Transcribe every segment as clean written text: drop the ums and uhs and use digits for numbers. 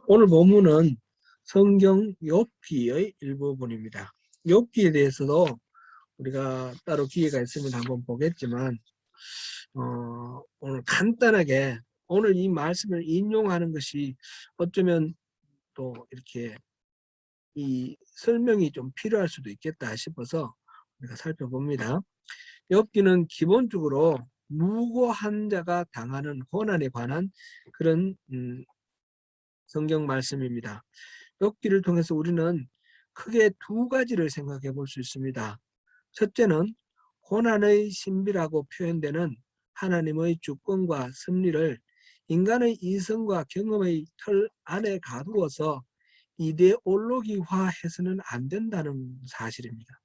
오늘 본문은 성경 욥기의 일부분입니다. 욥기에 대해서도 우리가 따로 기회가 있으면 한번 보겠지만 오늘 간단하게 오늘 이 말씀을 인용하는 것이 어쩌면 또 이렇게 이 설명이 좀 필요할 수도 있겠다 싶어서 우리가 살펴봅니다. 욥기는 기본적으로 무고한 자가 당하는 고난에 관한 그런 성경 말씀입니다. 욥기를 통해서 우리는 크게 두 가지를 생각해 볼 수 있습니다. 첫째는 고난의 신비라고 표현되는 하나님의 주권과 섭리를 인간의 이성과 경험의 틀 안에 가두어서 이데올로기화해서는 안 된다는 사실입니다.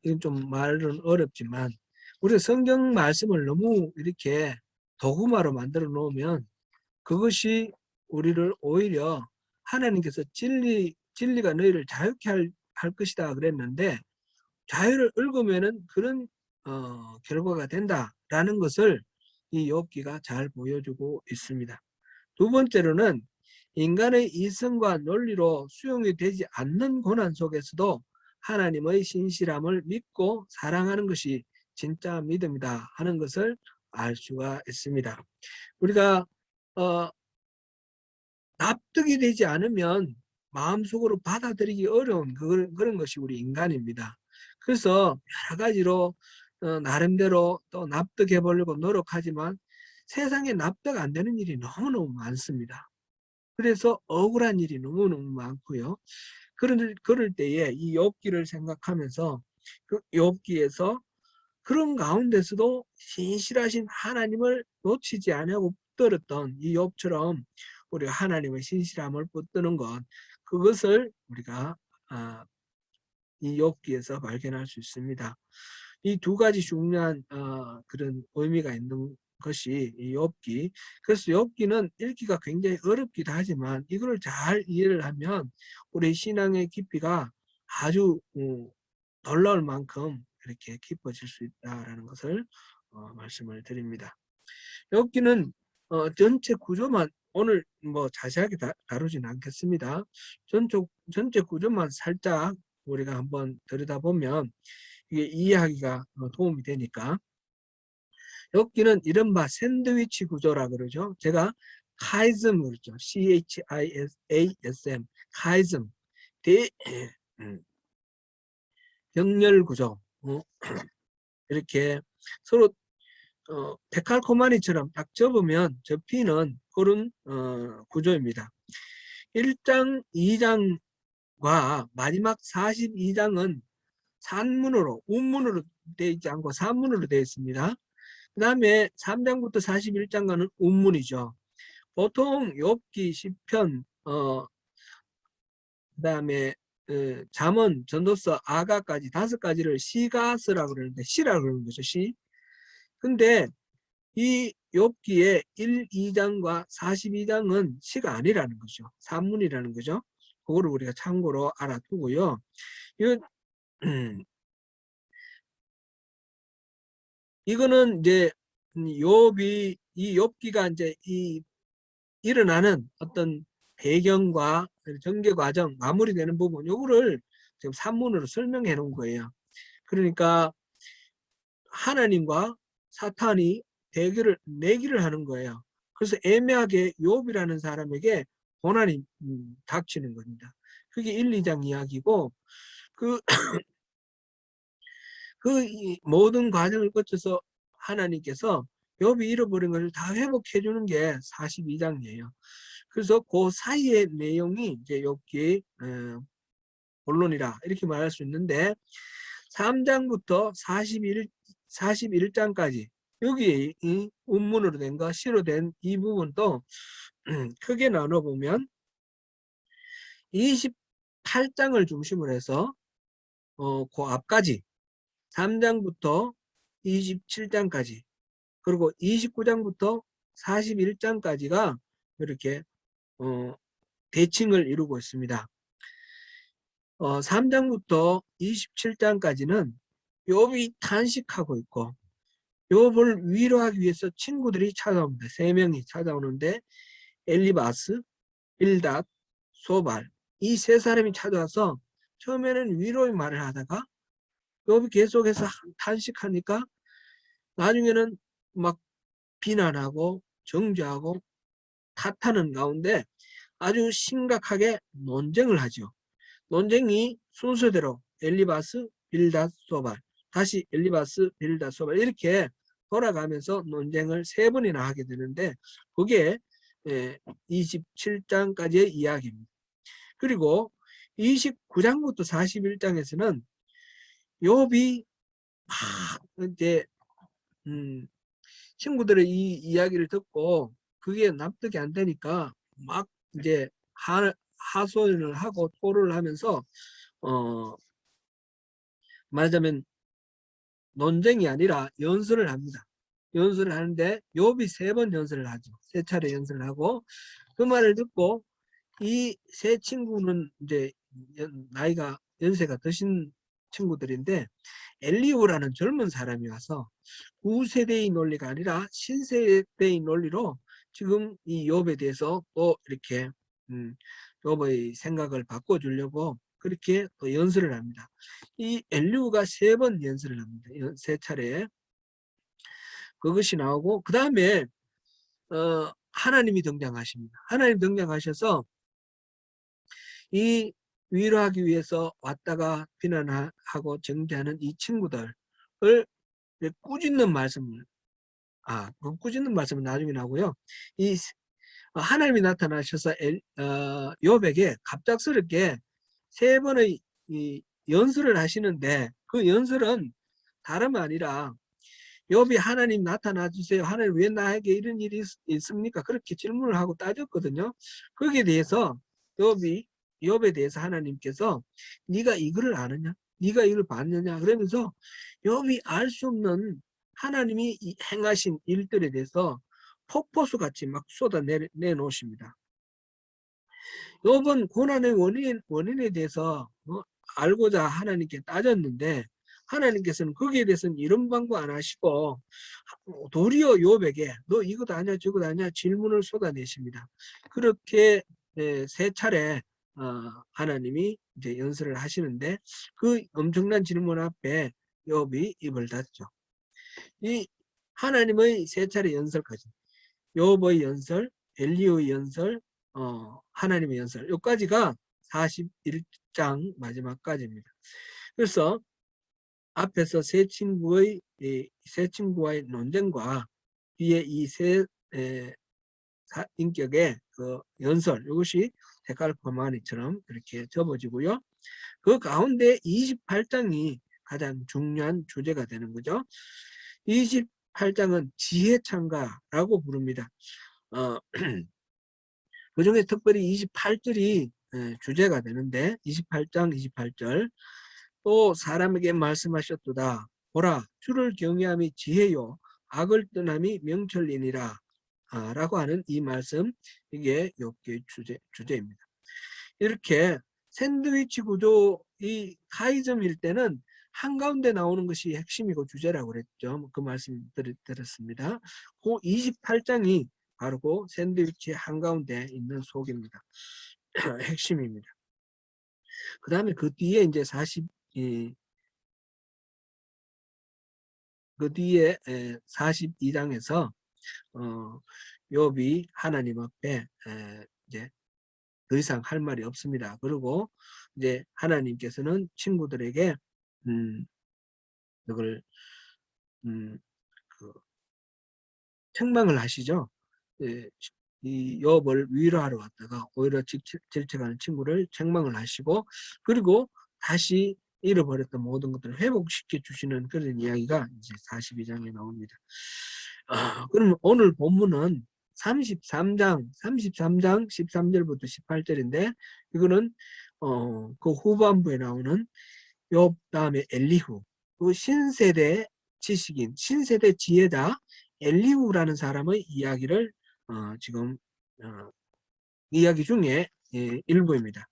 이건 좀 말은 어렵지만 우리가 성경 말씀을 너무 이렇게 도구마로 만들어 놓으면 그것이 우리를 오히려 하나님께서 진리가 너희를 자유케 할 것이다 그랬는데 자유를 읽으면은 그런 결과가 된다라는 것을 이 욥기가 잘 보여주고 있습니다. 두 번째로는 인간의 이성과 논리로 수용이 되지 않는 고난 속에서도 하나님의 신실함을 믿고 사랑하는 것이 진짜 믿음이다 하는 것을 알 수가 있습니다. 우리가 납득이 되지 않으면 마음속으로 받아들이기 어려운 그런 것이 우리 인간입니다. 그래서 여러 가지로 나름대로 또 납득해 보려고 노력하지만 세상에 납득 안 되는 일이 너무너무 많습니다. 그래서 억울한 일이 너무너무 많고요. 그럴 때에 이 욥기를 생각하면서 그 욥기에서 그런 가운데서도 신실하신 하나님을 놓치지 않고 붙들었던 이 욥처럼 우리가 하나님의 신실함을 붙드는 것, 그것을 우리가 이 욥기에서 발견할 수 있습니다. 이 두 가지 중요한 그런 의미가 있는 것이 이 욥기. 그래서 욥기는 읽기가 굉장히 어렵기도 하지만 이걸 잘 이해를 하면 우리 신앙의 깊이가 아주 놀라울 만큼 이렇게 깊어질 수 있다라는 것을 말씀을 드립니다. 욥기는 전체 구조만 오늘 뭐 자세하게 다루진 않겠습니다. 전체 구조만 살짝 우리가 한번 들여다보면 이게 이해하기가 도움이 되니까. 욥기는 이른바 샌드위치 구조라 그러죠. 제가 카이즘 그랬죠. CHISASM 카이즘 병렬 구조. 이렇게 서로 데칼코마니처럼 딱 접으면 접히는 그런 구조입니다. 1장, 2장과 마지막 42장은 산문으로, 운문으로 되어 있지 않고 산문으로 되어 있습니다. 그 다음에 3장부터 41장과는 운문이죠. 보통 욥기, 시편, 그 다음에 잠언, 전도서, 아가까지 5가지를 시가서라고 그러는데 시라고 그러는 거죠. 시. 근데 이 욥기의 1, 2장과 42장은 시가 아니라는 거죠. 산문이라는 거죠. 그거를 우리가 참고로 알아두고요. 이거는 이제 욥이 이 욥기가 이제 이 일어나는 어떤 배경과 전개 과정, 마무리되는 부분, 요거를 지금 산문으로 설명해 놓은 거예요. 그러니까 하나님과 사탄이 대결을 내기를 하는 거예요. 그래서 애매하게 욥이라는 사람에게 고난이 닥치는 겁니다. 그게 1, 2장 이야기고 그, 모든 과정을 거쳐서 하나님께서 욥이 잃어버린 것을 다 회복해 주는 게 42장이에요. 그래서 그 사이의 내용이 이제 욥기 본론이라 이렇게 말할 수 있는데 3장부터 41장까지 여기 이 운문으로 된 거, 시로 된 이 부분도 크게 나눠보면 28장을 중심으로 해서 그 앞까지 3장부터 27장까지 그리고 29장부터 41장까지가 이렇게 대칭을 이루고 있습니다. 3장부터 27장까지는 욥이 탄식하고 있고 욥을 위로하기 위해서 친구들이 찾아옵니다. 3명이 찾아오는데 엘리바스, 빌닷, 소발 이 세 사람이 찾아와서 처음에는 위로의 말을 하다가 욥이 계속해서 탄식하니까 나중에는 막 비난하고 정죄하고 탓하는 가운데 아주 심각하게 논쟁을 하죠. 논쟁이 순서대로 엘리바스, 빌닷, 소발 다시 엘리바스, 빌닷, 소발 이렇게 돌아가면서 논쟁을 3번이나 하게 되는데 그게 27장까지의 이야기입니다. 그리고 29장부터 41장에서는 욥이 막 이제 친구들의 이 이야기를 듣고 그게 납득이 안 되니까 막 이제 하소연을 하고 토론을 하면서 말하자면 논쟁이 아니라 연설을 합니다. 연설을 하는데 욥이 3번 연설을 하죠. 3차례 연설을 하고 그 말을 듣고 이 세 친구는 이제 나이가 연세가 드신 친구들인데 엘리후라는 젊은 사람이 와서 구세대의 논리가 아니라 신세대의 논리로 지금 이 욥에 대해서 또 이렇게 욥의 생각을 바꿔주려고 그렇게 또 연설을 합니다. 이 엘리후가 3번 연설을 합니다. 3차례 그것이 나오고 그 다음에 하나님이 등장하십니다. 하나님 등장하셔서 이 위로하기 위해서 왔다가 비난하고 정죄하는 이 친구들을 꾸짖는 말씀을 그 꾸짖는 말씀은 나중에 나오고요. 이 하나님이 나타나셔서 욥에게 갑작스럽게 3번의 이 연설을 하시는데 그 연설은 다름 아니라 욥이 하나님 나타나 주세요. 하나님 왜 나에게 이런 일이 있습니까? 그렇게 질문을 하고 따졌거든요. 거기에 대해서 욥에 대해서 하나님께서 네가 이거를 아느냐? 네가 이걸 봤느냐? 그러면서 욥이 알 수 없는 하나님이 행하신 일들에 대해서 폭포수같이 막 쏟아내놓으십니다. 욥은 고난의 원인에 대해서 알고자 하나님께 따졌는데 하나님께서는 거기에 대해서는 이런 방구 안 하시고 도리어 욥에게 너 이것 아냐 저것 아냐 질문을 쏟아내십니다. 그렇게 3차례 하나님이 이제 연설을 하시는데 그 엄청난 질문 앞에 욥이 입을 닫죠. 이 하나님의 3차례 연설까지 욥의 연설, 엘리후의 연설, 하나님의 연설 여기까지가 41장 마지막까지입니다. 그래서 앞에서 세 친구와의 논쟁과 뒤에 이 세 인격의 그 연설 이것이 데칼코마니처럼 이렇게 접어지고요. 그 가운데 28장이 가장 중요한 주제가 되는 거죠. 28장은 지혜창가라고 부릅니다. 그 중에 특별히 28절이 주제가 되는데 28장 28절 또 사람에게 말씀하셨도다. 보라 주를 경외함이 지혜요 악을 떠남이 명철이니라 라고 하는 이 말씀 이게 욥기의 주제입니다. 이렇게 샌드위치 구조 이 카이즘일 때는 한가운데 나오는 것이 핵심이고 주제라고 그랬죠. 그 말씀 들었습니다. 그 28장이 바로 그 샌드위치 한가운데 있는 속입니다. 핵심입니다. 그 다음에 그 뒤에 이제 그 뒤에 42장에서 욥이 하나님 앞에 이제 더 이상 할 말이 없습니다. 그리고 이제 하나님께서는 친구들에게 그걸 책망을 하시죠. 이 욥을 위로하러 왔다가 오히려 질책하는 친구를 책망을 하시고 그리고 다시 잃어버렸던 모든 것들을 회복시켜 주시는 그런 이야기가 이제 42장에 나옵니다. 그럼 오늘 본문은 33장 13절부터 18절인데 이거는 그 후반부에 나오는 욥 다음에 엘리후 그 신세대 지식인 신세대 지혜자 엘리후라는 사람의 이야기를 지금 이야기 중에 일부입니다.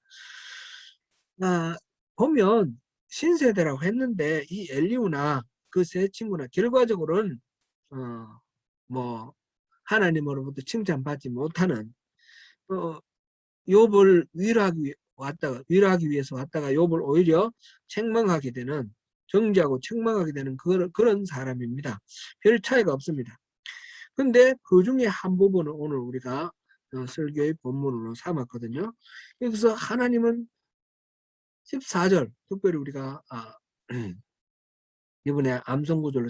보면 신세대라고 했는데 이 엘리후나 그 세 친구나 결과적으로는 뭐 하나님으로부터 칭찬받지 못하는 욥을 위로하기 위해서 왔다가 욥을 오히려 책망하게 되는, 정죄하고 책망하게 되는 그런 사람입니다. 별 차이가 없습니다. 근데 그 중에 한 부분을 오늘 우리가 설교의 본문으로 삼았거든요. 여기서 하나님은 14절, 특별히 우리가 이번에 암송구절로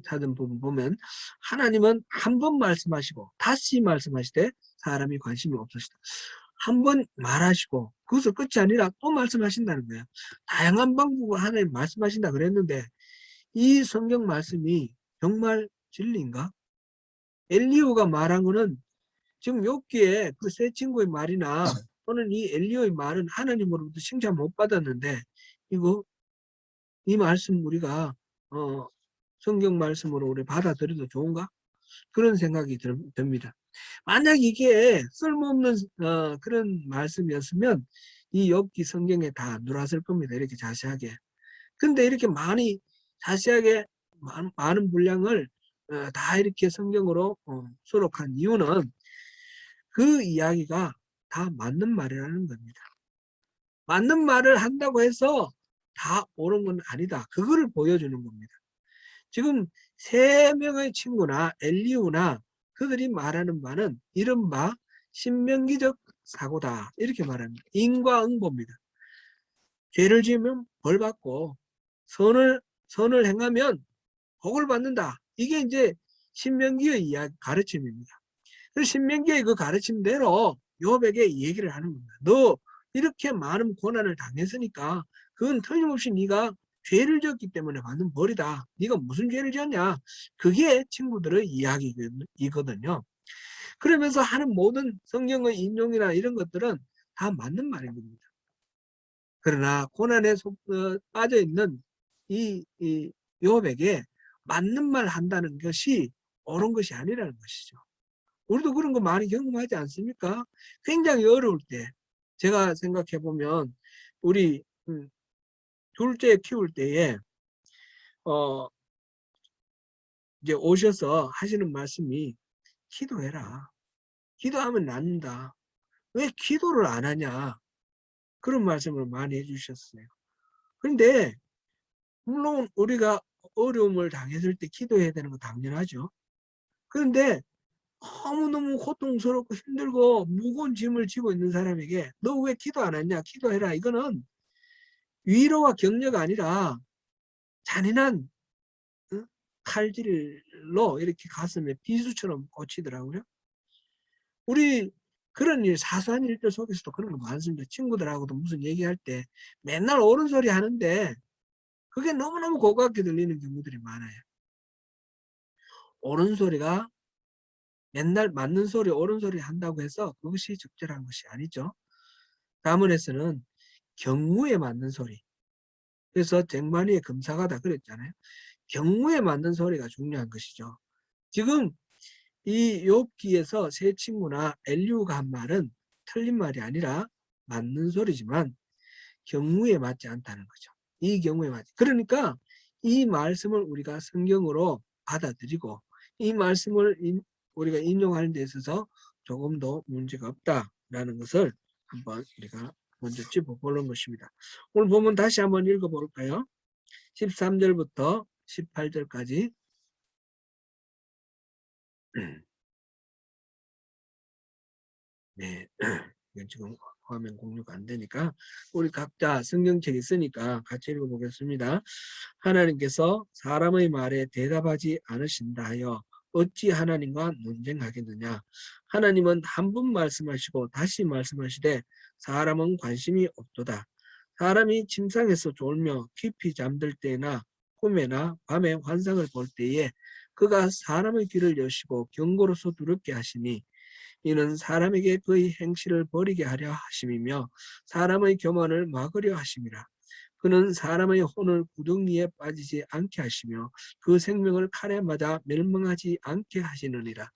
찾은 부분 보면, 하나님은 한 번 말씀하시고 다시 말씀하시되 사람이 관심이 없으시다. 한 번 말하시고 그것을 끝이 아니라 또 말씀하신다는 거예요. 다양한 방법으로 하나님 말씀하신다 그랬는데, 이 성경 말씀이 정말 진리인가? 엘리후가 말한 거는 지금 욥기에 그 세 친구의 말이나 또는 이 엘리후의 말은 하나님으로부터 칭찬 못 받았는데, 이 말씀 우리가 성경 말씀으로 우리 받아들여도 좋은가? 그런 생각이 듭니다. 만약 이게 쓸모없는 그런 말씀이었으면 이 욥기 성경에 다 들어왔을 겁니다. 이렇게 자세하게. 근데 이렇게 많이 자세하게 많은 분량을 다 이렇게 성경으로 수록한 이유는 그 이야기가 다 맞는 말이라는 겁니다. 맞는 말을 한다고 해서 다 옳은 건 아니다. 그거를 보여주는 겁니다. 지금 세 명의 친구나 엘리후나 그들이 말하는 바는 이른바 신명기적 사고다. 이렇게 말합니다. 인과응보입니다. 죄를 지으면 벌 받고 선을 행하면 복을 받는다. 이게 이제 신명기의 이야기 가르침입니다. 그래서 신명기의 그 가르침대로 욥에게 얘기를 하는 겁니다. 너 이렇게 많은 고난을 당했으니까 그건 틀림없이 네가 죄를 지었기 때문에 받는 벌이다. 네가 무슨 죄를 지었냐? 그게 친구들의 이야기거든요. 그러면서 하는 모든 성경의 인용이나 이런 것들은 다 맞는 말인 겁니다. 그러나 고난에 빠져 있는 이 욥에게 맞는 말 한다는 것이 옳은 것이 아니라는 것이죠. 우리도 그런 거 많이 경험하지 않습니까? 굉장히 어려울 때, 제가 생각해 보면 우리 둘째 키울 때에 이제 오셔서 하시는 말씀이 기도해라. 기도하면 낫는다. 왜 기도를 안 하냐? 그런 말씀을 많이 해주셨어요. 그런데 물론 우리가 어려움을 당했을 때 기도해야 되는 거 당연하죠. 그런데 너무너무 고통스럽고 힘들고 무거운 짐을 지고 있는 사람에게 너 왜 기도 안 했냐? 기도해라. 이거는 위로와 격려가 아니라 잔인한 칼질로 이렇게 가슴에 비수처럼 꽂히더라고요. 우리 그런 일, 사소한 일들 속에서도 그런 거 많습니다. 친구들하고도 무슨 얘기할 때 맨날 옳은 소리 하는데 그게 너무너무 고깝게 들리는 경우들이 많아요. 옳은 소리가 맨날 맞는 소리, 옳은 소리 한다고 해서 그것이 적절한 것이 아니죠. 가문에서는 경무에 맞는 소리. 그래서 쟁반위에 금사가다 그랬잖아요. 경무에 맞는 소리가 중요한 것이죠. 지금 이 욥기에서 세 친구나 엘리후가 한 말은 틀린 말이 아니라 맞는 소리지만 경무에 맞지 않다는 거죠. 이 경우에 맞지. 그러니까 이 말씀을 우리가 성경으로 받아들이고 이 말씀을 우리가 인용하는 데 있어서 조금 더 문제가 없다라는 것을 한번 우리가 먼저 짚어보는 것입니다. 오늘 본문 다시 한번 읽어볼까요? 13절부터 18절까지. 네, 이건 지금 화면 공유가 안 되니까 우리 각자 성경책이 있으니까 같이 읽어보겠습니다. 하나님께서 사람의 말에 대답하지 않으신다 하여 어찌 하나님과 논쟁하겠느냐? 하나님은 한 번 말씀하시고 다시 말씀하시되 사람은 관심이 없도다. 사람이 침상에서 졸며 깊이 잠들 때나 꿈에나 밤에 환상을 볼 때에 그가 사람의 귀를 여시고 경고로서 두렵게 하시니 이는 사람에게 그의 행실을 버리게 하려 하심이며 사람의 교만을 막으려 하심이라. 그는 사람의 혼을 구덩이에 빠지지 않게 하시며 그 생명을 칼에 맞아 멸망하지 않게 하시느니라.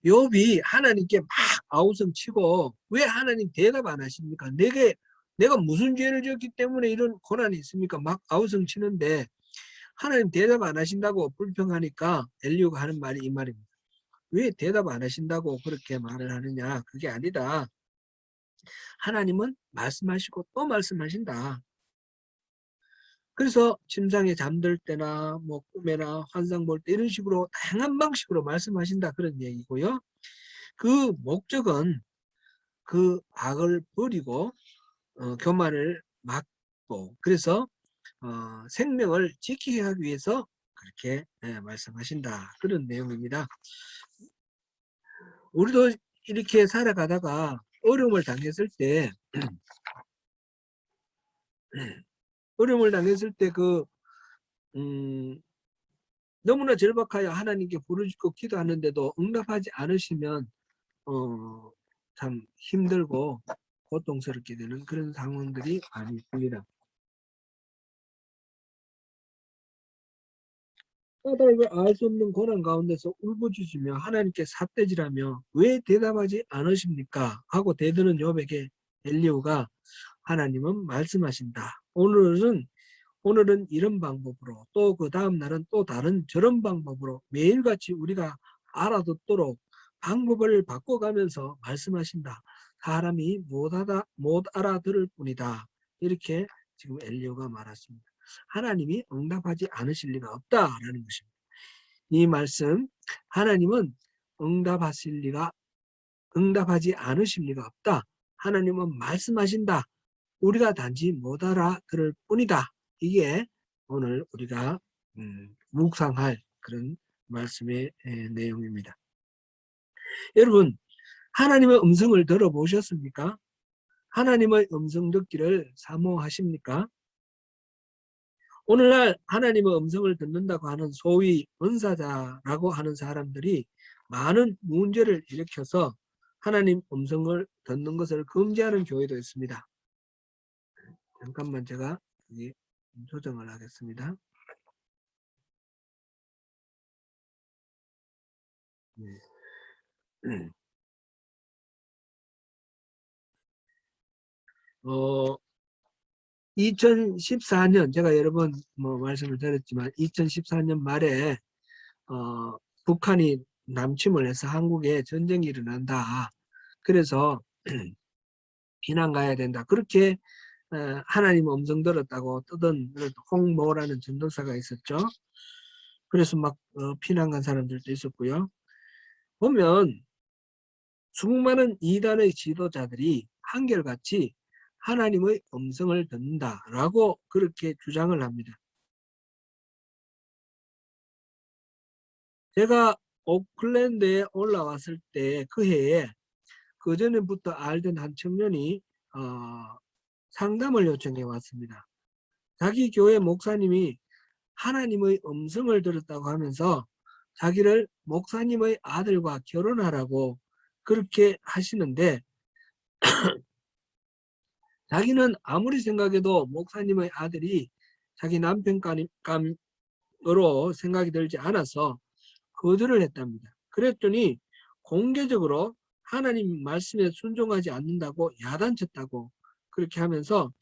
욥이 하나님께 막 아우성치고 왜 하나님 대답 안 하십니까? 내가 무슨 죄를 지었기 때문에 이런 고난이 있습니까? 막 아우성치는데 하나님 대답 안 하신다고 불평하니까 엘리후가 하는 말이 이 말입니다. 왜 대답 안 하신다고 그렇게 말을 하느냐? 그게 아니다. 하나님은 말씀하시고 또 말씀하신다. 그래서 침상에 잠들 때나 뭐 꿈에나 환상 볼 때 이런 식으로 다양한 방식으로 말씀하신다 그런 얘기고요. 그 목적은 그 악을 버리고 교만을 막고 그래서 생명을 지키게 하기 위해서 그렇게 말씀하신다 그런 내용입니다. 우리도 이렇게 살아가다가 어려움을 당했을 때 너무나 절박하여 하나님께 부르짖고 기도하는데도 응답하지 않으시면 참 힘들고 고통스럽게 되는 그런 상황들이 많이 있습니다. 까닭을 알 수 없는 고난 가운데서 울부짖으며 하나님께 삿대질하며 왜 대답하지 않으십니까? 하고 대드는 욥에게 엘리후가 하나님은 말씀하신다. 오늘은 이런 방법으로 또 그 다음 날은 또 다른 저런 방법으로 매일같이 우리가 알아듣도록 방법을 바꿔가면서 말씀하신다. 사람이 못 알아들을 뿐이다. 이렇게 지금 엘리후가 말했습니다. 하나님이 응답하지 않으실 리가 없다라는 것입니다. 이 말씀 하나님은 응답하지 않으실 리가 없다. 하나님은 말씀하신다. 우리가 단지 못 알아들을 뿐이다. 이게 오늘 우리가 묵상할 그런 말씀의 내용입니다. 여러분 하나님의 음성을 들어보셨습니까? 하나님의 음성 듣기를 사모하십니까? 오늘날 하나님의 음성을 듣는다고 하는 소위 은사자라고 하는 사람들이 많은 문제를 일으켜서 하나님 음성을 듣는 것을 금지하는 교회도 있습니다. 잠깐만 제가 조정을 하겠습니다. 어, 2014년 제가 여러 번 말씀을 드렸지만 2014년 말에 북한이 남침을 해서 한국에 전쟁이 일어난다. 그래서 피난 가야 된다. 그렇게 하나님 음성 들었다고 뜨던 홍모라는 전도사가 있었죠. 그래서 막 피난 간 사람들도 있었고요. 보면 수많은 이단의 지도자들이 한결같이 하나님의 음성을 듣는다라고 그렇게 주장을 합니다. 제가 오클랜드에 올라왔을 때 그 해에 그전에부터 알던 한 청년이 상담을 요청해 왔습니다. 자기 교회 목사님이 하나님의 음성을 들었다고 하면서 자기를 목사님의 아들과 결혼하라고 그렇게 하시는데 자기는 아무리 생각해도 목사님의 아들이 자기 남편감으로 생각이 들지 않아서 거절을 했답니다. 그랬더니 공개적으로 하나님 말씀에 순종하지 않는다고 야단쳤다고 그렇게 하면서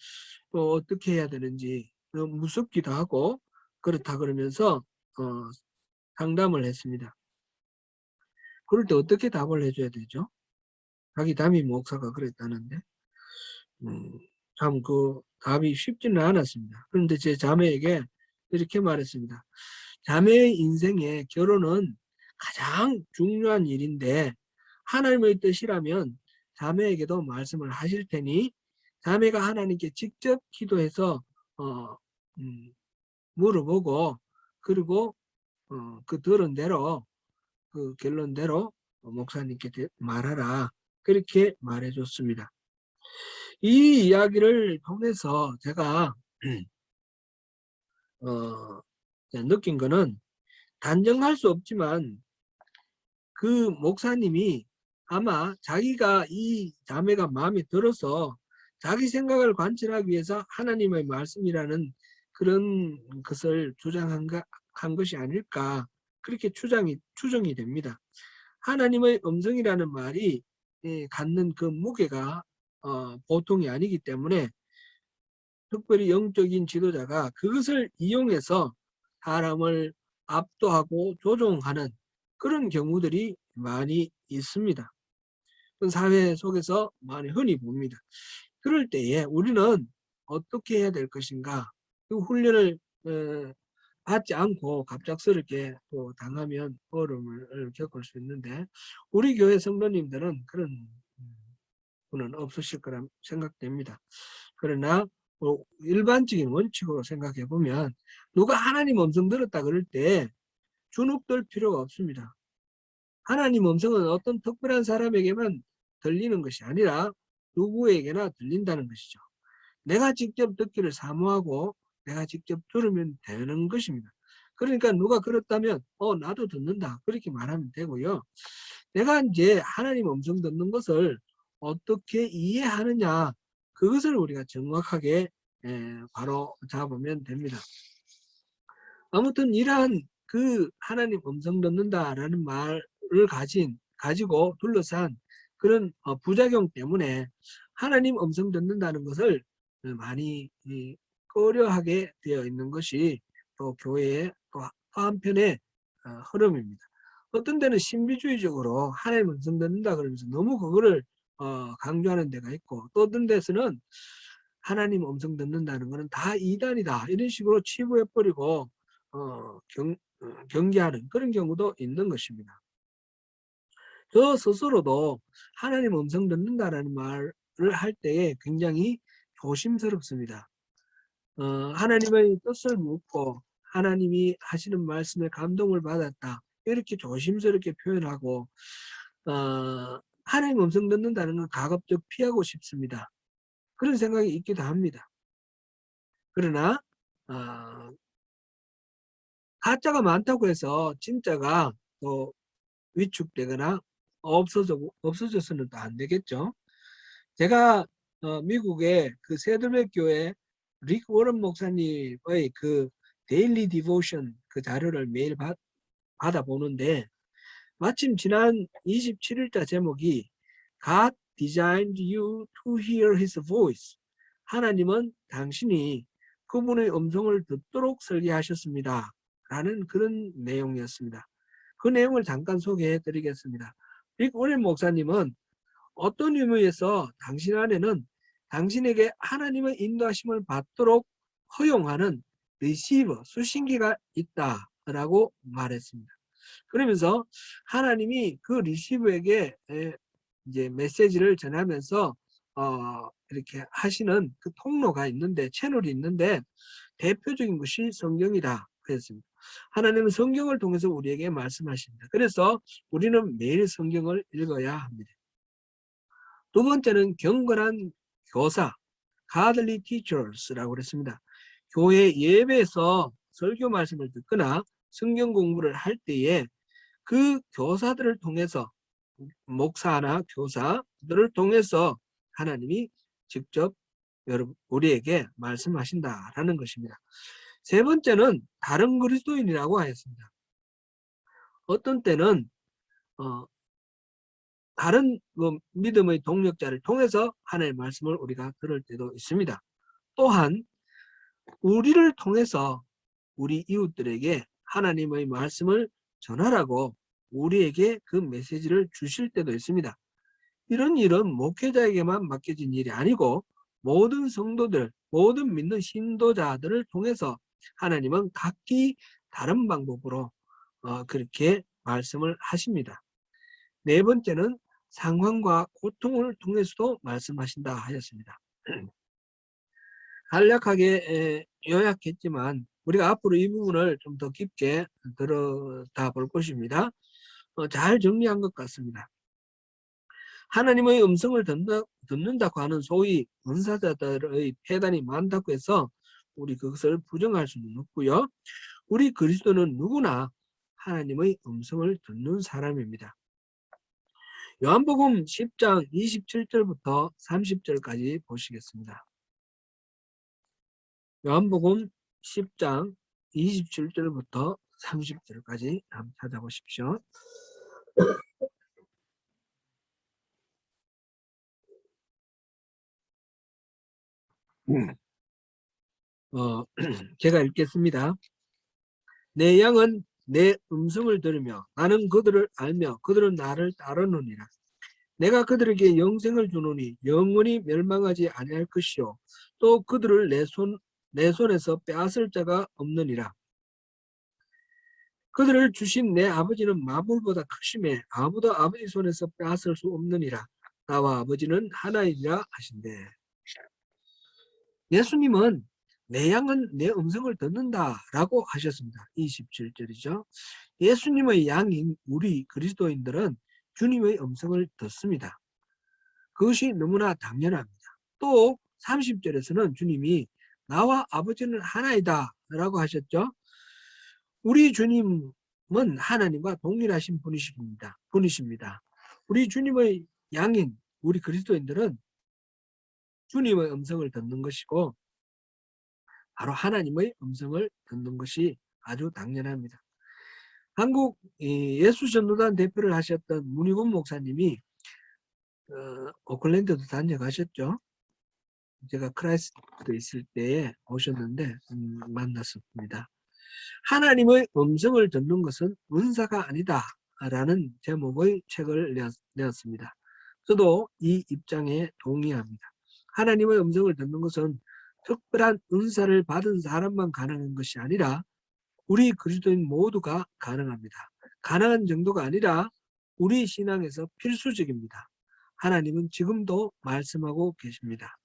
또 어떻게 해야 되는지 무섭기도 하고 그렇다 그러면서 상담을 했습니다. 그럴 때 어떻게 답을 해줘야 되죠? 자기 담임 목사가 그랬다는데 참 그 답이 쉽지는 않았습니다. 그런데 제 자매에게 이렇게 말했습니다. 자매의 인생에 결혼은 가장 중요한 일인데 하나님의 뜻이라면 자매에게도 말씀을 하실 테니 자매가 하나님께 직접 기도해서 물어보고 그리고 그 들은 대로 그 결론대로 목사님께 말하라 그렇게 말해줬습니다. 이 이야기를 통해서 제가 느낀 거는 단정할 수 없지만 그 목사님이 아마 자기가 이 자매가 마음에 들어서 자기 생각을 관철하기 위해서 하나님의 말씀이라는 그런 것을 주장한 것이 아닐까 그렇게 추정이 됩니다. 하나님의 음성이라는 말이 갖는 그 무게가 보통이 아니기 때문에 특별히 영적인 지도자가 그것을 이용해서 사람을 압도하고 조종하는 그런 경우들이 많이 있습니다. 사회 속에서 많이 흔히 봅니다. 그럴 때에 우리는 어떻게 해야 될 것인가? 그 훈련을 받지 않고 갑작스럽게 또 당하면 어려움을 겪을 수 있는데, 우리 교회 성도님들은 그런 분은 없으실 거라 생각됩니다. 그러나 일반적인 원칙으로 생각해 보면 누가 하나님 음성 들었다 그럴 때 주눅들 필요가 없습니다. 하나님 음성은 어떤 특별한 사람에게만 들리는 것이 아니라 누구에게나 들린다는 것이죠. 내가 직접 듣기를 사모하고 내가 직접 들으면 되는 것입니다. 그러니까 누가 그렇다면 나도 듣는다 그렇게 말하면 되고요. 내가 이제 하나님 음성 듣는 것을 어떻게 이해하느냐, 그것을 우리가 정확하게 바로 잡으면 됩니다. 아무튼 이러한 그 하나님 음성 듣는다라는 말을 가지고 둘러싼 그런 부작용 때문에 하나님 음성 듣는다는 것을 많이 꺼려하게 되어 있는 것이 또 교회의 또 한편의 흐름입니다. 어떤 데는 신비주의적으로 하나님 음성 듣는다 그러면서 너무 그거를 강조하는 데가 있고, 또 어떤 데서는 하나님 음성 듣는다는 것은 다 이단이다 이런 식으로 치부해버리고 경계하는 그런 경우도 있는 것입니다. 저 스스로도 하나님 음성 듣는다라는 말을 할 때에 굉장히 조심스럽습니다. 하나님의 뜻을 묻고 하나님이 하시는 말씀에 감동을 받았다 이렇게 조심스럽게 표현하고, 하나님 음성 듣는다는 건 가급적 피하고 싶습니다. 그런 생각이 있기도 합니다. 그러나 가짜가 많다고 해서 진짜가 또 위축되거나 없어져서는 또 안 되겠죠. 제가 미국의 그 세들맥 교회 릭 워런 목사님의 그 데일리 디보션 그 자료를 매일 받아보는데, 마침 지난 27일자 제목이 God designed you to hear his voice. 하나님은 당신이 그분의 음성을 듣도록 설계하셨습니다. 라는 그런 내용이었습니다. 그 내용을 잠깐 소개해 드리겠습니다. 릭 워런 목사님은 어떤 의미에서 당신 안에는 당신에게 하나님의 인도하심을 받도록 허용하는 리시버, 수신기가 있다라고 말했습니다. 그러면서 하나님이 그 리시버에게 이제 메시지를 전하면서 이렇게 하시는 그 통로가 있는데, 채널이 있는데 대표적인 것이 성경이다 그랬습니다. 하나님은 성경을 통해서 우리에게 말씀하십니다. 그래서 우리는 매일 성경을 읽어야 합니다. 두 번째는 경건한 교사, godly teachers라고 그랬습니다. 교회 예배에서 설교 말씀을 듣거나 성경 공부를 할 때에 그 교사들을 통해서, 목사나 교사들을 통해서 하나님이 직접 우리에게 말씀하신다라는 것입니다. 세 번째는 다른 그리스도인이라고 하였습니다. 어떤 때는 다른 믿음의 동력자를 통해서 하나님의 말씀을 우리가 들을 때도 있습니다. 또한 우리를 통해서 우리 이웃들에게 하나님의 말씀을 전하라고 우리에게 그 메시지를 주실 때도 있습니다. 이런 일은 목회자에게만 맡겨진 일이 아니고 모든 성도들, 모든 믿는 신도자들을 통해서 하나님은 각기 다른 방법으로 그렇게 말씀을 하십니다. 네 번째는 상황과 고통을 통해서도 말씀하신다 하였습니다. 간략하게 요약했지만 우리가 앞으로 이 부분을 좀 더 깊게 들여다 볼 것입니다. 잘 정리한 것 같습니다. 하나님의 음성을 듣는다고 하는 소위 은사자들의 폐단이 많다고 해서 우리 그것을 부정할 수는 없고요. 우리 그리스도는 누구나 하나님의 음성을 듣는 사람입니다. 요한복음 10장 27절부터 30절까지 보시겠습니다. 요한복음 10장 27절부터 30절까지 한번 찾아보십시오. 제가 읽겠습니다. 내 양은 내 음성을 들으며 나는 그들을 알며 그들은 나를 따르느니라. 내가 그들에게 영생을 주노니 영원히 멸망하지 아니할 것이요 또 그들을 내 손에서 빼앗을 자가 없느니라. 그들을 주신 내 아버지는 만물보다 크심에 아무도 아버지 손에서 빼앗을 수 없느니라. 나와 아버지는 하나이라 하신대. 예수님은 내 양은 내 음성을 듣는다라고 하셨습니다. 27절이죠. 예수님의 양인 우리 그리스도인들은 주님의 음성을 듣습니다. 그것이 너무나 당연합니다. 또 30절에서는 주님이 나와 아버지는 하나이다 라고 하셨죠. 우리 주님은 하나님과 동일하신 분이십니다. 우리 주님의 양인 우리 그리스도인들은 주님의 음성을 듣는 것이고 바로 하나님의 음성을 듣는 것이 아주 당연합니다. 한국 예수전도단 대표를 하셨던 문희곤 목사님이 오클랜드도 다녀가셨죠. 제가 크라이스트에 있을 때에 오셨는데 만났습니다. 하나님의 음성을 듣는 것은 은사가 아니다 라는 제목의 책을 내었습니다. 저도 이 입장에 동의합니다. 하나님의 음성을 듣는 것은 특별한 은사를 받은 사람만 가능한 것이 아니라 우리 그리스도인 모두가 가능합니다. 가능한 정도가 아니라 우리 신앙에서 필수적입니다. 하나님은 지금도 말씀하고 계십니다.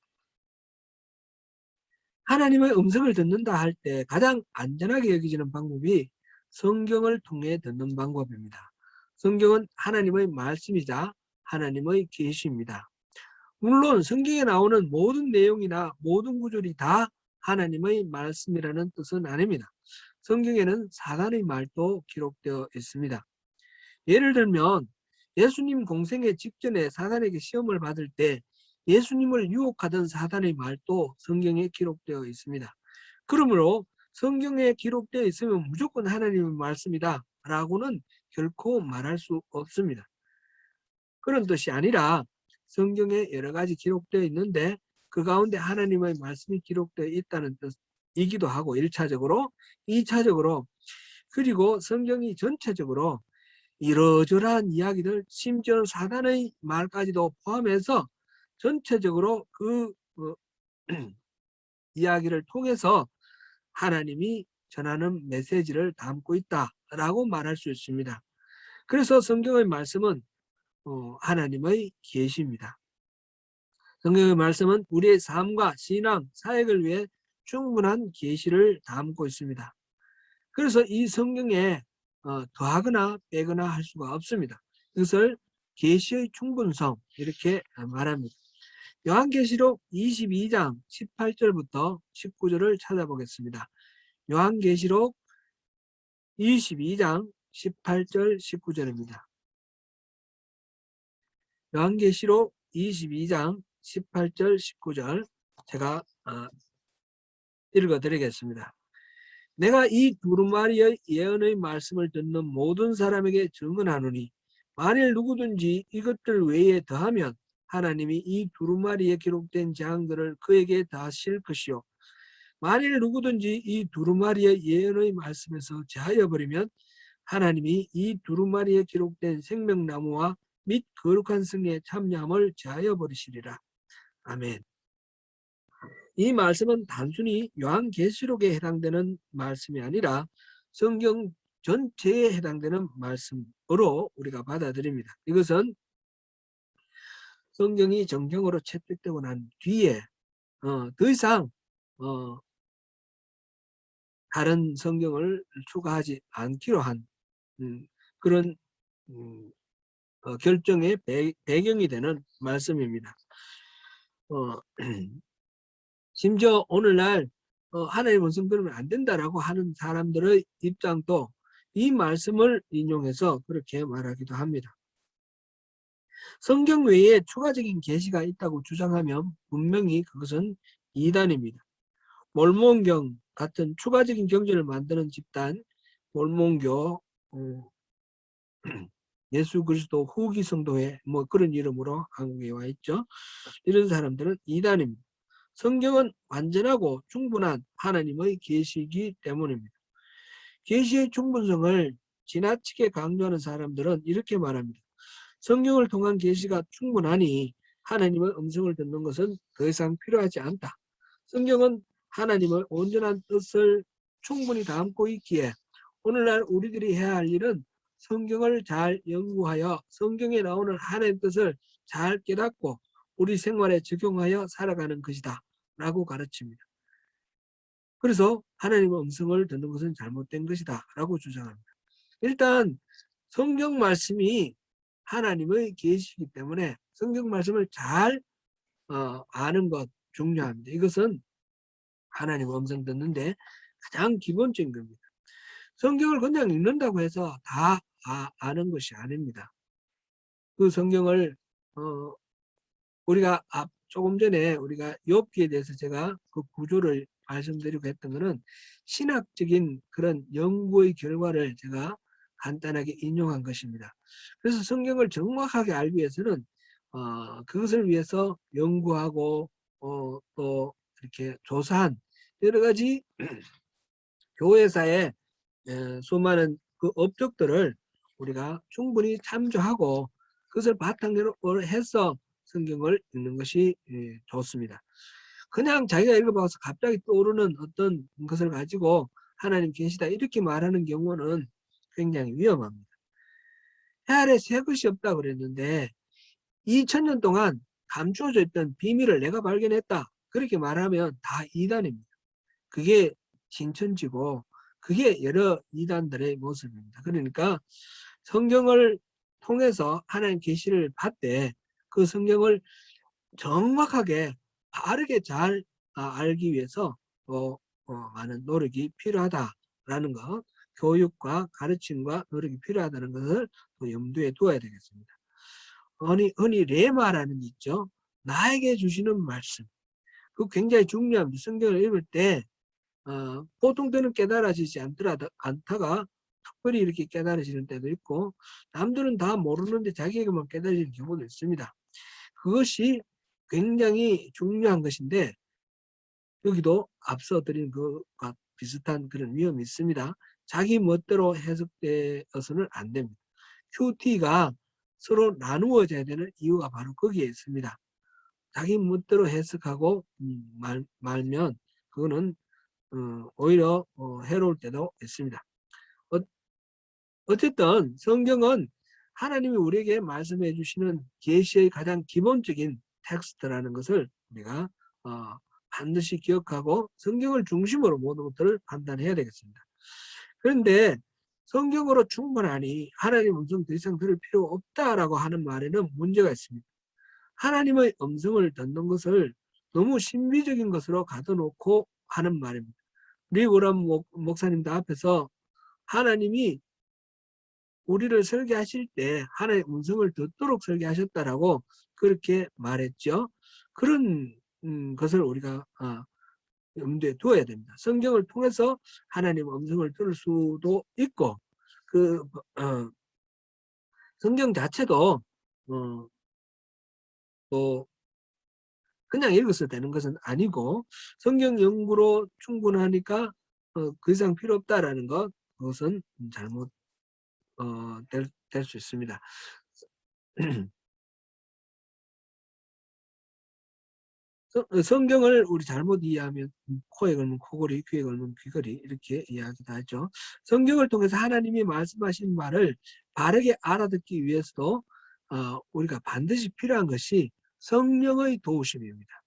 하나님의 음성을 듣는다 할 때 가장 안전하게 여기지는 방법이 성경을 통해 듣는 방법입니다. 성경은 하나님의 말씀이자 하나님의 계시입니다. 물론 성경에 나오는 모든 내용이나 모든 구절이 다 하나님의 말씀이라는 뜻은 아닙니다. 성경에는 사단의 말도 기록되어 있습니다. 예를 들면 예수님 공생애 직전에 사단에게 시험을 받을 때 예수님을 유혹하던 사단의 말도 성경에 기록되어 있습니다. 그러므로 성경에 기록되어 있으면 무조건 하나님의 말씀이다 라고는 결코 말할 수 없습니다. 그런 뜻이 아니라 성경에 여러 가지 기록되어 있는데 그 가운데 하나님의 말씀이 기록되어 있다는 뜻이기도 하고 1차적으로 2차적으로 그리고 성경이 전체적으로 이러저러한 이야기들 심지어는 사단의 말까지도 포함해서 전체적으로 그 이야기를 통해서 하나님이 전하는 메시지를 담고 있다라고 말할 수 있습니다. 그래서 성경의 말씀은 하나님의 계시입니다. 성경의 말씀은 우리의 삶과 신앙, 사역을 위해 충분한 계시를 담고 있습니다. 그래서 이 성경에 더하거나 빼거나 할 수가 없습니다. 이것을 계시의 충분성 이렇게 말합니다. 요한계시록 22장 18절부터 19절을 찾아보겠습니다. 요한계시록 22장 18절 19절입니다. 요한계시록 22장 18절 19절 제가 읽어드리겠습니다. 내가 이 두루마리의 예언의 말씀을 듣는 모든 사람에게 증언하노니 만일 누구든지 이것들 외에 더하면 하나님이 이 두루마리에 기록된 재앙들을 그에게 다하실 것이요 만일 누구든지 이 두루마리의 예언의 말씀에서 제하여 버리면 하나님이 이 두루마리에 기록된 생명나무와 및 거룩한 성에 참여함을 제하여 버리시리라. 아멘. 이 말씀은 단순히 요한계시록에 해당되는 말씀이 아니라 성경 전체에 해당되는 말씀으로 우리가 받아들입니다. 이것은 성경이 정경으로 채택되고 난 뒤에 더 이상 다른 성경을 추가하지 않기로 한 그런 결정의 배경이 되는 말씀입니다. 심지어 오늘날 하나님의 음성 들으면 안 된다라고 하는 사람들의 입장도 이 말씀을 인용해서 그렇게 말하기도 합니다. 성경 외에 추가적인 계시가 있다고 주장하면 분명히 그것은 이단입니다. 몰몬경 같은 추가적인 경전을 만드는 집단, 몰몬교, 예수 그리스도 후기 성도회 뭐 그런 이름으로 한국에 와 있죠. 이런 사람들은 이단입니다. 성경은 완전하고 충분한 하나님의 계시이기 때문입니다. 계시의 충분성을 지나치게 강조하는 사람들은 이렇게 말합니다. 성경을 통한 계시가 충분하니 하나님의 음성을 듣는 것은 더 이상 필요하지 않다. 성경은 하나님의 온전한 뜻을 충분히 담고 있기에 오늘날 우리들이 해야 할 일은 성경을 잘 연구하여 성경에 나오는 하나님의 뜻을 잘 깨닫고 우리 생활에 적용하여 살아가는 것이다 라고 가르칩니다. 그래서 하나님의 음성을 듣는 것은 잘못된 것이다 라고 주장합니다. 일단 성경 말씀이 하나님의 계시이기 때문에 성경 말씀을 잘 아는 것 중요합니다. 이것은 하나님의 음성 듣는데 가장 기본적인 겁니다. 성경을 그냥 읽는다고 해서 다 아는 것이 아닙니다. 그 성경을 우리가 조금 전에 우리가 욥기에 대해서 제가 그 구조를 말씀드리고 했던 것은 신학적인 그런 연구의 결과를 제가 간단하게 인용한 것입니다. 그래서 성경을 정확하게 알기 위해서는 그것을 위해서 연구하고 또 이렇게 조사한 여러 가지 교회사의 수많은 그 업적들을 우리가 충분히 참조하고 그것을 바탕으로 해서 성경을 읽는 것이 좋습니다. 그냥 자기가 읽어봐서 갑자기 떠오르는 어떤 것을 가지고 하나님 계시다 이렇게 말하는 경우는 굉장히 위험합니다. 해 아래 새 것이 없다 그랬는데 2000년 동안 감추어져 있던 비밀을 내가 발견했다 그렇게 말하면 다 이단입니다. 그게 진천지고 그게 여러 이단들의 모습입니다. 그러니까 성경을 통해서 하나님 계시를 받되 그 성경을 정확하게 바르게 잘 알기 위해서 많은 노력이 필요하다라는 것, 교육과 가르침과 노력이 필요하다는 것을 또 염두에 두어야 되겠습니다. 흔히 레마라는 게 있죠. 나에게 주시는 말씀. 그 굉장히 중요합니다. 성경을 읽을 때 보통 때는 깨달아지지 않다가 특별히 이렇게 깨달아지는 때도 있고 남들은 다 모르는데 자기에게만 깨달아지는 경우도 있습니다. 그것이 굉장히 중요한 것인데 여기도 앞서 드린 것과 비슷한 그런 위험이 있습니다. 자기 멋대로 해석되어서는 안 됩니다. QT가 서로 나누어져야 되는 이유가 바로 거기에 있습니다. 자기 멋대로 해석하고 말면 그거는 오히려 해로울 때도 있습니다. 어쨌든 성경은 하나님이 우리에게 말씀해 주시는 계시의 가장 기본적인 텍스트라는 것을 우리가 반드시 기억하고 성경을 중심으로 모든 것들을 판단해야 되겠습니다. 그런데 성경으로 충분하니 하나님 음성 더 이상 들을 필요 없다라고 하는 말에는 문제가 있습니다. 하나님의 음성을 듣는 것을 너무 신비적인 것으로 가둬놓고 하는 말입니다. 리브람 목사님도 앞에서 하나님이 우리를 설계하실 때 하나님의 음성을 듣도록 설계하셨다라고 그렇게 말했죠. 그런 것을 우리가 염두에 두어야 됩니다. 성경을 통해서 하나님의 음성을 들을 수도 있고 성경 자체도 또 그냥 읽어서 되는 것은 아니고 성경 연구로 충분하니까 그 이상 필요 없다라는 것 그것은 잘못 될 수 있습니다. 성경을 우리 잘못 이해하면 코에 걸면 코걸이, 귀에 걸면 귀걸이 이렇게 이야기도 하죠. 성경을 통해서 하나님이 말씀하신 말을 바르게 알아듣기 위해서도 우리가 반드시 필요한 것이 성령의 도우심입니다.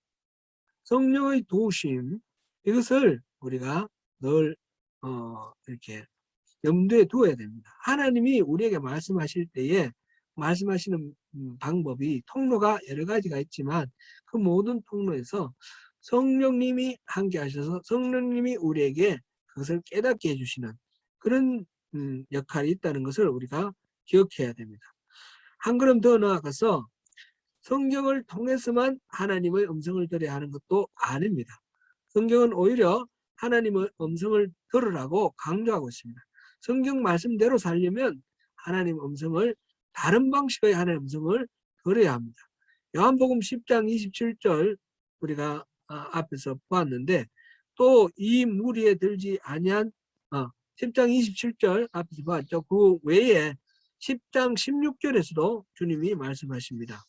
성령의 도우심 이것을 우리가 늘 이렇게 염두에 두어야 됩니다. 하나님이 우리에게 말씀하실 때에 말씀하시는 방법이 통로가 여러 가지가 있지만 그 모든 통로에서 성령님이 함께 하셔서 성령님이 우리에게 그것을 깨닫게 해주시는 그런 역할이 있다는 것을 우리가 기억해야 됩니다. 한 걸음 더 나아가서 성경을 통해서만 하나님의 음성을 들어야 하는 것도 아닙니다. 성경은 오히려 하나님의 음성을 들으라고 강조하고 있습니다. 성경 말씀대로 살려면 하나님의 음성을 다른 방식의 하나님의 음성을 들어야 합니다. 요한복음 10장 27절 우리가 앞에서 보았는데 또 이 무리에 들지 아니한 10장 27절 앞에서 봤죠. 그 외에 10장 16절에서도 주님이 말씀하십니다.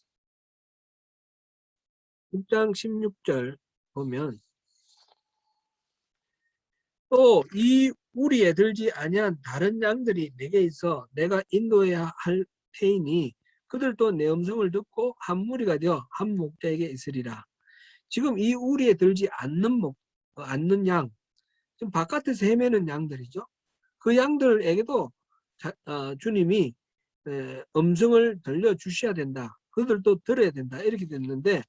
10장 16절 보면 또 이 우리에 들지 아니한 다른 양들이 내게 있어 내가 인도해야 할 테이니 그들도 내 음성을 듣고 한 무리가 되어 한 목자에게 있으리라. 지금 이 우리에 들지 않는 양, 지금 바깥에서 헤매는 양들이죠. 그 양들에게도 주님이 음성을 들려주셔야 된다. 그들도 들어야 된다. 이렇게 됐는데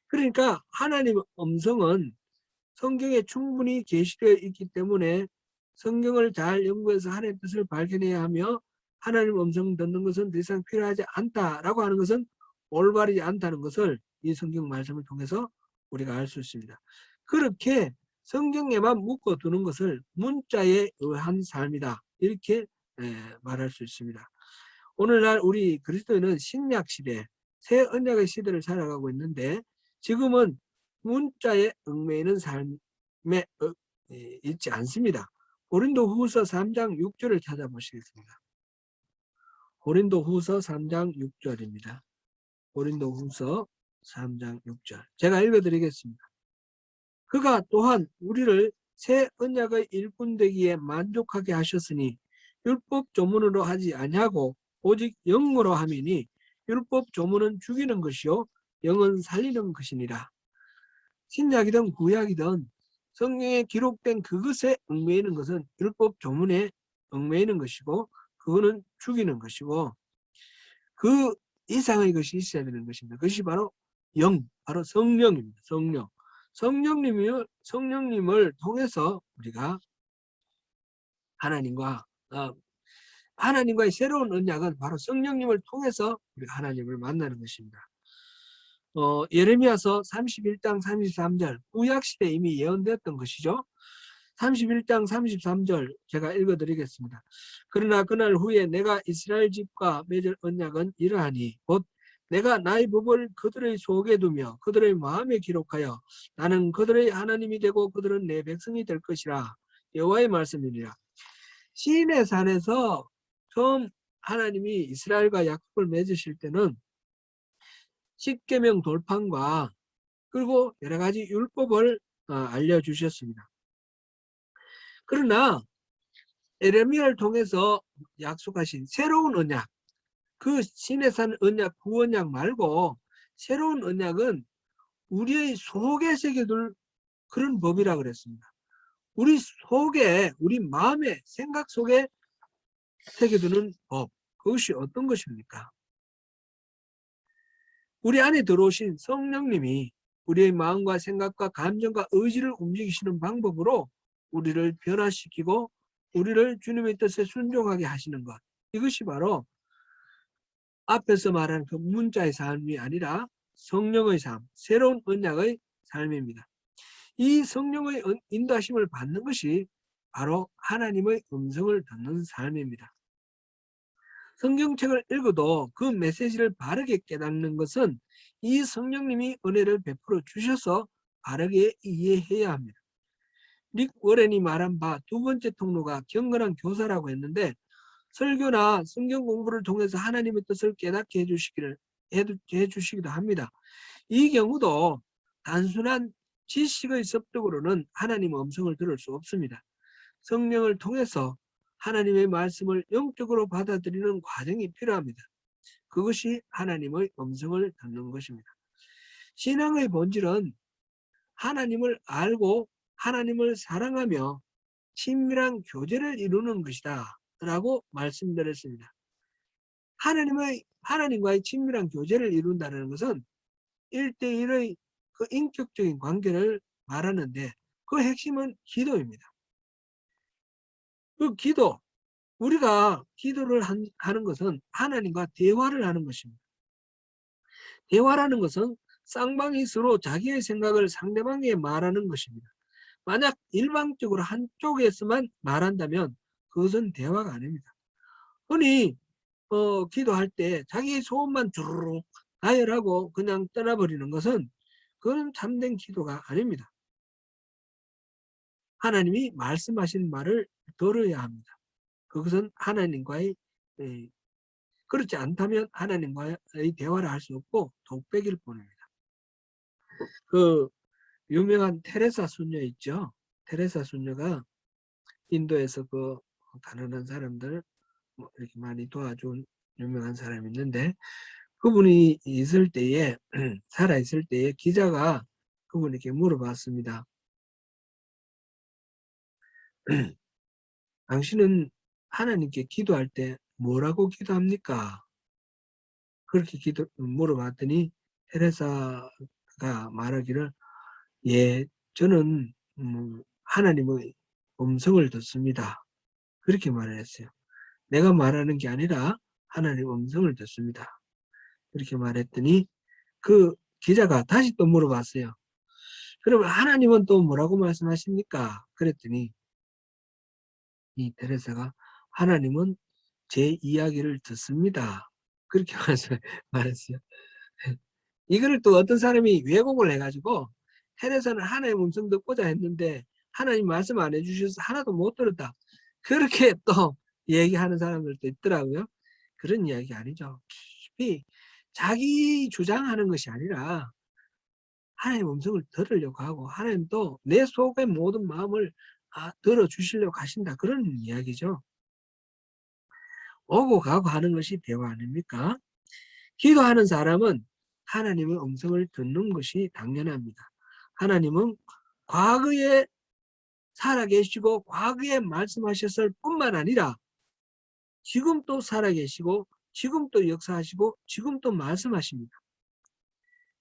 그러니까 하나님의 음성은 성경에 충분히 계시되어 있기 때문에 성경을 잘 연구해서 하나님의 뜻을 발견해야 하며 하나님의 음성 듣는 것은 더 이상 필요하지 않다라고 하는 것은 올바르지 않다는 것을 이 성경 말씀을 통해서 우리가 알 수 있습니다. 그렇게 성경에만 묶어두는 것을 문자에 의한 삶이다. 이렇게 말할 수 있습니다. 오늘날 우리 그리스도인은 신약 시대, 새 언약의 시대를 살아가고 있는데 지금은 문자에 얽매이는 삶에 있지 않습니다. 고린도후서 3장 6절을 찾아보시겠습니다. 고린도후서 3장 6절입니다. 고린도후서 3장 6절. 제가 읽어드리겠습니다. 그가 또한 우리를 새 언약의 일꾼 되기에 만족하게 하셨으니 율법 조문으로 하지 아니하고 오직 영으로 함이니 율법 조문은 죽이는 것이요 영은 살리는 것이니라. 신약이든 구약이든 성경에 기록된 그것에 얽매이는 것은 율법 조문에 얽매이는 것이고 그거는 죽이는 것이고 그 이상의 것이 있어야 되는 것입니다. 그것이 바로 바로 성령입니다. 성령님을 통해서 우리가 하나님과의 새로운 언약은 바로 성령님을 통해서 우리가 하나님을 만나는 것입니다. 예레미야서 31장 33절 구약시대에 이미 예언되었던 것이죠. 31장 33절 제가 읽어드리겠습니다. 그러나 그날 후에 내가 이스라엘 집과 맺을 언약은 이러하니 곧 내가 나의 법을 그들의 속에 두며 그들의 마음에 기록하여 나는 그들의 하나님이 되고 그들은 내 백성이 될 것이라. 여호와의 말씀이니라. 시인의 산에서 처음 하나님이 이스라엘과 약속을 맺으실 때는 십계명 돌판과 그리고 여러 가지 율법을 알려주셨습니다. 그러나 예레미야를 통해서 약속하신 새로운 언약, 그 시내산 언약, 구언약 말고 새로운 언약은 우리의 속에 새겨둘 그런 법이라 그랬습니다. 우리 속에, 우리 마음의 생각 속에 새겨두는 법, 그것이 어떤 것입니까? 우리 안에 들어오신 성령님이 우리의 마음과 생각과 감정과 의지를 움직이시는 방법으로 우리를 변화시키고 우리를 주님의 뜻에 순종하게 하시는 것. 이것이 바로 앞에서 말한 그 문자의 삶이 아니라 성령의 삶, 새로운 언약의 삶입니다. 이 성령의 인도하심을 받는 것이 바로 하나님의 음성을 듣는 삶입니다. 성경책을 읽어도 그 메시지를 바르게 깨닫는 것은 이 성령님이 은혜를 베풀어 주셔서 바르게 이해해야 합니다. 릭 워렌이 말한 바 두 번째 통로가 경건한 교사라고 했는데 설교나 성경 공부를 통해서 하나님의 뜻을 깨닫게 해주시기도 합니다. 이 경우도 단순한 지식의 습득으로는 하나님의 음성을 들을 수 없습니다. 성령을 통해서 하나님의 말씀을 영적으로 받아들이는 과정이 필요합니다. 그것이 하나님의 음성을 듣는 것입니다. 신앙의 본질은 하나님을 알고 하나님을 사랑하며 친밀한 교제를 이루는 것이다 라고 말씀드렸습니다. 하나님과의 친밀한 교제를 이룬다는 것은 1대1의 그 인격적인 관계를 말하는데 그 핵심은 기도입니다. 그 기도, 우리가 기도를 하는 것은 하나님과 대화를 하는 것입니다. 대화라는 것은 쌍방이 서로 자기의 생각을 상대방에게 말하는 것입니다. 만약 일방적으로 한쪽에서만 말한다면 그것은 대화가 아닙니다. 흔히 기도할 때 자기의 소원만 주르륵 나열하고 그냥 떠나버리는 것은 그건 참된 기도가 아닙니다. 하나님이 말씀하신 말을 들어야 합니다. 그것은 하나님과의 그렇지 않다면 하나님과의 대화를 할 수 없고 독백일 뿐입니다. 그 유명한 테레사 수녀 있죠. 테레사 수녀가 인도에서 그 가난한 사람들 뭐 이렇게 많이 도와준 유명한 사람이 있는데, 그분이 있을 때에 살아 있을 때에 기자가 그분에게 물어봤습니다. 당신은 하나님께 기도할 때 뭐라고 기도합니까? 그렇게 물어봤더니 테레사가 말하기를, 예, 저는 하나님의 음성을 듣습니다. 그렇게 말을 했어요. 내가 말하는 게 아니라 하나님 음성을 듣습니다. 그렇게 말했더니 그 기자가 다시 또 물어봤어요. 그러면 하나님은 또 뭐라고 말씀하십니까? 그랬더니 이 테레사가, 하나님은 제 이야기를 듣습니다. 그렇게 말했어요. 이거를 또 어떤 사람이 왜곡을 해가지고 테레사는 하나님 음성 듣고자 했는데 하나님 말씀 안 해주셔서 하나도 못 들었다. 그렇게 또 얘기하는 사람들도 있더라고요. 그런 이야기 아니죠. 깊이 자기 주장하는 것이 아니라 하나님 음성을 들으려고 하고 하나님도 내 속의 모든 마음을 들어주시려고 하신다. 그런 이야기죠. 오고 가고 하는 것이 대화 아닙니까? 기도하는 사람은 하나님의 음성을 듣는 것이 당연합니다. 하나님은 과거에 살아계시고 과거에 말씀하셨을 뿐만 아니라 지금 또 살아계시고 지금 또 역사하시고 지금 또 말씀하십니다.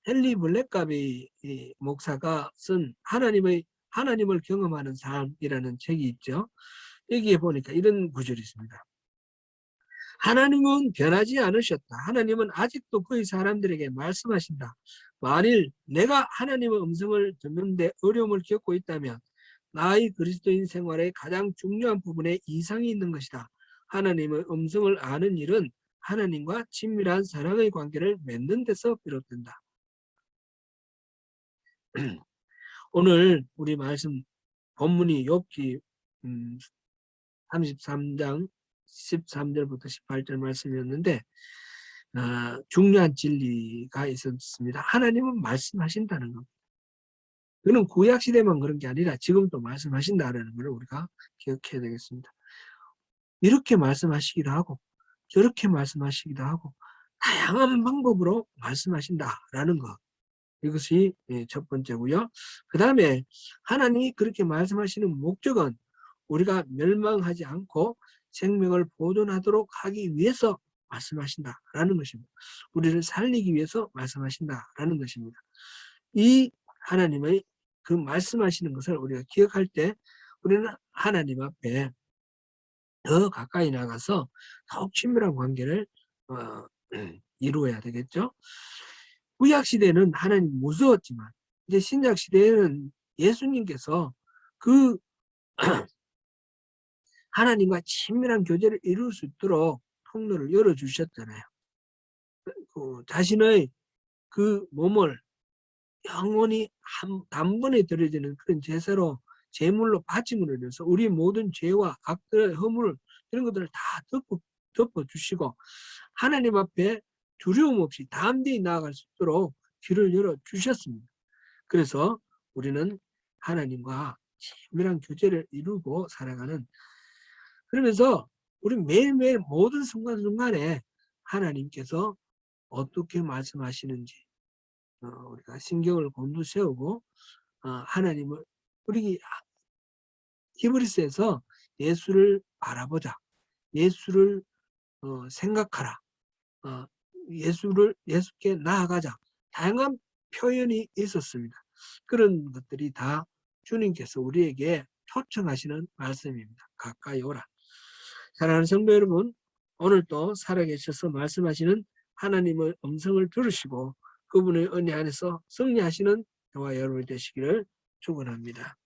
헨리 블랙가비 목사가 쓴 하나님을 경험하는 삶이라는 책이 있죠. 여기에 보니까 이런 구절이 있습니다. 하나님은 변하지 않으셨다. 하나님은 아직도 그의 사람들에게 말씀하신다. 만일 내가 하나님의 음성을 듣는데 어려움을 겪고 있다면 나의 그리스도인 생활의 가장 중요한 부분에 이상이 있는 것이다. 하나님의 음성을 아는 일은 하나님과 친밀한 사랑의 관계를 맺는 데서 비롯된다. 오늘 우리 말씀 본문이 욥기 33장 13절부터 18절 말씀이었는데 중요한 진리가 있었습니다. 하나님은 말씀하신다는 겁니다. 그는 구약시대만 그런 게 아니라 지금도 말씀하신다는 걸 우리가 기억해야 되겠습니다. 이렇게 말씀하시기도 하고 저렇게 말씀하시기도 하고 다양한 방법으로 말씀하신다라는 것. 이것이 첫 번째고요. 그 다음에 하나님이 그렇게 말씀하시는 목적은 우리가 멸망하지 않고 생명을 보존하도록 하기 위해서 말씀하신다라는 것입니다. 우리를 살리기 위해서 말씀하신다라는 것입니다. 이 하나님의 그 말씀하시는 것을 우리가 기억할 때 우리는 하나님 앞에 더 가까이 나가서 더욱 친밀한 관계를 이루어야 되겠죠. 구약시대는 하나님 무서웠지만 이제 신약시대에는 예수님께서 그 하나님과 친밀한 교제를 이룰 수 있도록 통로를 열어주셨잖아요. 자신의 그 몸을 영원히 단번에 드려지는 그런 제사로 제물로 바침으로 인해서 우리 모든 죄와 악들의 허물 이런 것들을 다 덮어주시고 하나님 앞에 두려움 없이 담대히 나아갈 수 있도록 길을 열어주셨습니다. 그래서 우리는 하나님과 친밀한 교제를 이루고 살아가는, 그러면서 우리 매일매일 모든 순간순간에 하나님께서 어떻게 말씀하시는지 우리가 신경을 곤두세우고 하나님을 우리 히브리서에서 예수를 바라보자, 예수를 생각하라, 예수께 나아가자, 다양한 표현이 있었습니다. 그런 것들이 다 주님께서 우리에게 초청하시는 말씀입니다. 가까이 오라. 사랑하는 성도 여러분, 오늘도 살아계셔서 말씀하시는 하나님의 음성을 들으시고 그분의 은혜 안에서 승리하시는 저와 여러분이 되시기를 축원합니다.